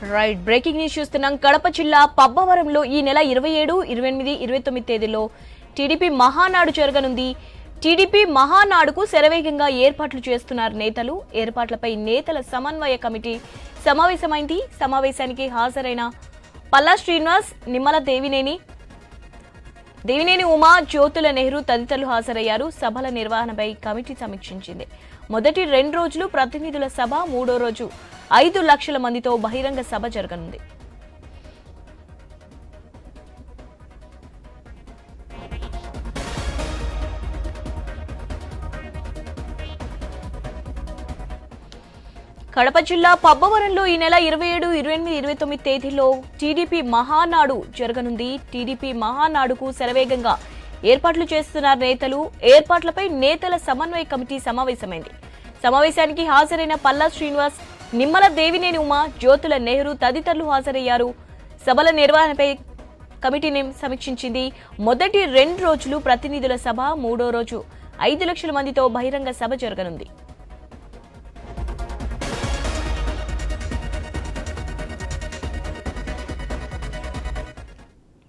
Right breaking news చూస్తున్నాం. కడప జిల్లా పబ్బవరంలో ఈ నెల 27, 28, 29 తేదీల్లో టీడీపీ మహానాడు జరగనుంది. టీడీపీ మహానాడుకు శరవేగంగా ఏర్పాట్లు చేస్తున్నారు నేతలు. ఏర్పాట్లపై నేతల సమన్వయ కమిటీ సమావేశమైంది. సమావేశానికి హాజరైన పల్లా శ్రీనివాస్, నిమ్మల దేవినేని ఉమా, జ్యోతుల నెహ్రూ తదితరులు హాజరయ్యారు. సభల నిర్వహణపై కమిటీ సమీక్షించింది. మొదటి 2 రోజులు ప్రతినిధుల సభ, 3వ రోజు 5 లక్షల మందితో బహిరంగ సభ జరగనుంది. కడప జిల్లా పబ్బవరంలో ఈ నెల 27, 28, 29 తేదీల్లో టీడీపీ మహానాడు జరగనుంది. టీడీపీ మహానాడుకు శరవేగంగా ఏర్పాట్లు చేస్తున్నారు నేతలు. ఏర్పాట్లపై నేతల సమన్వయ కమిటీ సమావేశమైంది. సమావేశానికి హాజరైన పల్లా శ్రీనివాస్, నిమ్మల దేవినేని ఉమా, జ్యోతుల నెహ్రూ తదితరులు హాజరయ్యారు. సభల నిర్వహణపై కమిటీని సమీక్షించింది. మొదటి 2 రోజులు ప్రతినిధుల సభ, 3వ రోజు 5 లక్షల మందితో బహిరంగ సభ జరగనుంది.